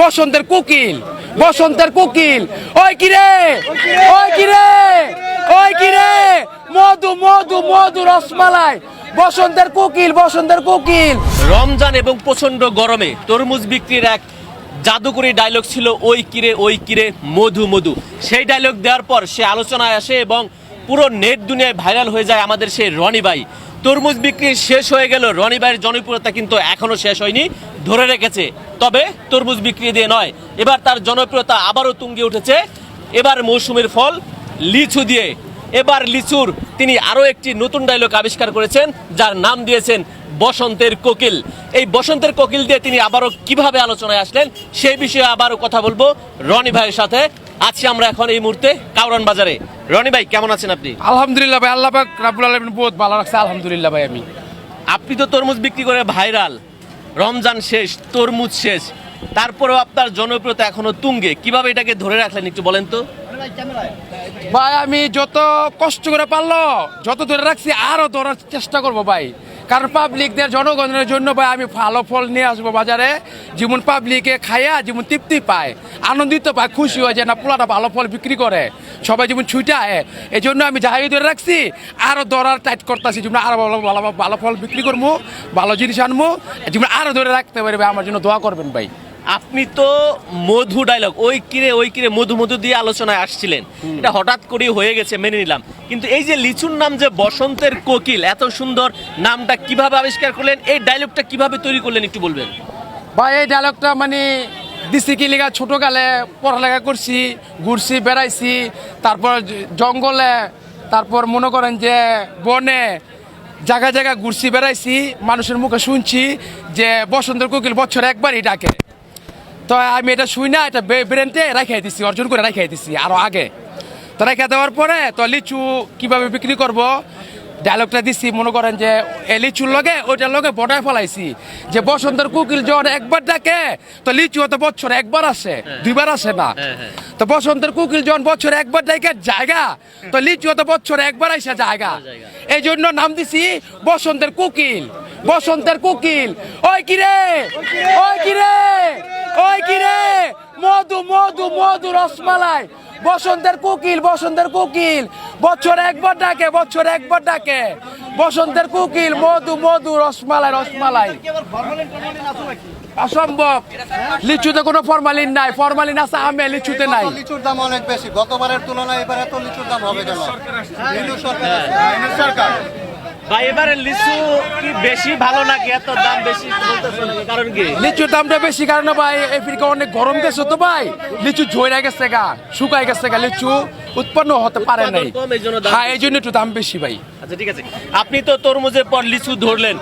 বসন্তের কোকিল, বসন্তের কোকিল, ওই কিরে, ওই কিরে, ওই কিরে, মধু মধু মধু রসমালাই, বসন্তের কোকিল, বসন্তের কোকিল। রমজান এবং প্রচন্ড গরমে তরমুজ বিক্রির এক জাদুকরী ডায়লগ ছিল ওই কিরে মধু মধু। সেই ডায়লগ দেওয়ার পর সে আলোচনায় আসে এবং পুরো নেট দুনিয়ায় ভাইরাল হয়ে যায় আমাদের সেই রনি ভাই। তরমুজ বিক্রি শেষ হয়ে গেল, রনি ভাইয়ের জনপ্রিয়তা কিন্তু এখনো শেষ হয়নি, ধরে রেখেছে। তবে তরমুজ বিক্রি দিয়ে নয়, এবার তার জনপ্রিয়তা আবারও তুঙ্গে উঠেছে এবার মৌসুমীর ফল লিচু দিয়ে। এবার লিচুর তিনি আরও একটি নতুন ডায়লগ আবিষ্কার করেছেন, যার নাম দিয়েছেন বসন্তের কোকিল। এই বসন্তের কোকিল দিয়ে তিনি আবারও কিভাবে আলোচনায় আসলেন সেই বিষয়ে আবারও কথা বলবো রনি ভাইয়ের সাথে। আছি আমরা এখন এই মুহূর্তে কাউরান বাজারে। রনি ভাই কেমন আছেন আপনি? আলহামদুলিল্লাহ ভাই, আল্লাহ পাক রাব্বুল আলামিন বহুত ভালো রাখছে, আলহামদুলিল্লাহ ভাই। আপনি তো তরমুজ বিক্রি করে ভাইরাল, রমজান শেষ, তরমুজ শেষ, তারপরেও আপনার জনপ্রিয়তা এখনো তুঙ্গে, কিভাবে এটাকে ধরে রাখলেন একটু বলেন তো। ভাই আমি যত কষ্ট করে পারলো যত ধরে রাখছি আরো ধরার চেষ্টা করবো ভাই, কারণ পাবলিকদের জনগণের জন্য ভাই আমি ভালো ফল নিয়ে আসবো বাজারে, যেমন পাবলিকে খাইয়া যেমন তৃপ্তি পায়, আনন্দিত পায়, খুশি হয় যে না পোলাটা ভালো ফল বিক্রি করে, সবাই যেমন ছুটায়। এই জন্য আমি যাই ধরে রাখছি আরো ধরার টাইট করতেছি, যেমন আরো ভালো ভালো ভালো ফল বিক্রি করবো, ভালো জিনিস আনবো, যেমন আরো ধরে রাখতে পারবে। আমার জন্য দোয়া করবেন ভাই। আপনি তো মধু ডায়লগ ওই কিরে মধু মধু দিয়ে আলোচনায় আসছিলেন, এটা হঠাৎ করে হয়ে গেছে, মেনে নিলাম, কিন্তু এই যে লিচুর নাম যে বসন্তের কোকিল, এত সুন্দর নামটা কিভাবে আবিষ্কার করলেন, এই ডায়লগটা কিভাবে তৈরি করলেন একটু বলবেন? ভাই এই ডায়লগটা মানে দিছি কি লিগা, ছোটকালে পড়ালেখা করছি, ঘুরছি, বেড়াইছি, তারপর জঙ্গলে, তারপর মনে করেন যে বনে, জায়গায় জায়গায় ঘুরছি, বেড়াইছি, মানুষের মুখে শুনছি যে বসন্তের কোকিল বছরে একবারই ডাকে। তো আমি এটা শুই না, এটা ব্রেনতে রাখিয়ে দিছি, অর্জন করে রাখিয়ে দিছি আরো আগে। তো রেখে দেওয়ার পরে তো লিচু কিভাবে বিক্রি করব ডায়লগটা দিছি, মনে করেন যে লিচুর লগে ওইটার লগে বটায় ফেলাইছি যে বসন্তের কোকিল যখন একবার ডাকে তো লিচু তো বছরে একবার আসে, দুইবার আসে না। তো বসন্তের কোকিল যখন বছরে একবার ডাকে জায়গা, তো লিচু তো বছরে একবার আসে জায়গা। এই জন্য নাম দিছি বসন্তের কোকিল, বসন্তের কোকিল। ওই কিরে, ওই কিরে, ওই কিরে, মধু মধু মধু রসমালাই, বসন্তের কোকিল, বসন্তের কোকিল, বছরে একবার ডাকে, বছরে একবার ডাকে, বসন্তের কোকিল, মধু মধু রসমালাই, রসমালাই। অসম্ভব, লিচুতে কোনো ফরমালিন নাই, ফরমালিন আছে আমে, লিচুতে নাই। লিচুর দাম অনেক বেশি, গতবারের তুলনায় এবার এত লিচুর দাম হবে কেন? সরকার ভাই এবারে লিচু কি বেশি ভালো নাকি এত দাম বেশি বলতেছে নাকি, কারণ কি? লিচুর দামটা বেশি কারণ ভাই আফ্রিকা অনেক গরম গেছে তো ভাই, লিচু ঝরে গেছে গা, শুকায় গেছে গা, লিচু উৎপন্ন হতে পারে নাই। হ্যাঁ এই জন্য একটু দাম বেশি ভাই। আচ্ছা ঠিক আছে, আপনি তো তরমুজের পর লিচু ধরলেন,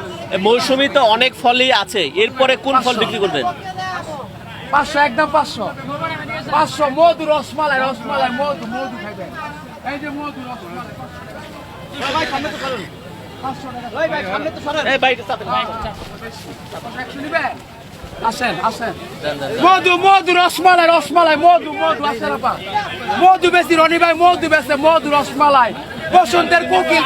মৌসুমি তো অনেক ফলই আছে, এরপরে কোন ফল বিক্রি করবেন? 500, একদম 500, 500 মধু রসমালাই, রসমালাই, মধু মধু খাইবেন। এই যে মধু রসমালাই, ভাই সামনে তো চলুন, 500 টাকা। ওই ভাই সামনে তো সরেন, এই বাইরে চাপেন, 100 নিবেন, আসেন আসেন। মধু মধু রসমালাই, রসমালাই, মধু মধু আসেন আপা, মধু বেশি রনি ভাই, মধু বেশি, মধু রসমালাই, বসন্তের কোকিল,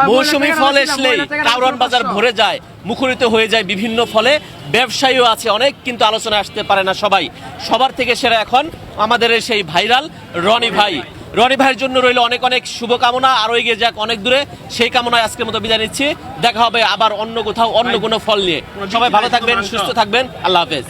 মৌসুমি ফল এসলেই কাউরান বাজার ভরে যায়, মুখরিত হয়ে যায় বিভিন্ন ফলে। ব্যবসায়ীও আছে অনেক, কিন্তু আলোচনায় আসতে পারে না সবাই। সবার থেকে সেরা এখন আমাদের সেই ভাইরাল রনি ভাই। রনি ভাইয়ের জন্য রইল অনেক অনেক শুভকামনা, আরও এগিয়ে যাক অনেক দূরে, সেই কামনায় আজকের মতো বিদায় নিচ্ছি। দেখা হবে আবার অন্য কোথাও অন্য কোনো ফল নিয়ে। সবাই ভালো থাকবেন, সুস্থ থাকবেন, আল্লাহ হাফেজ।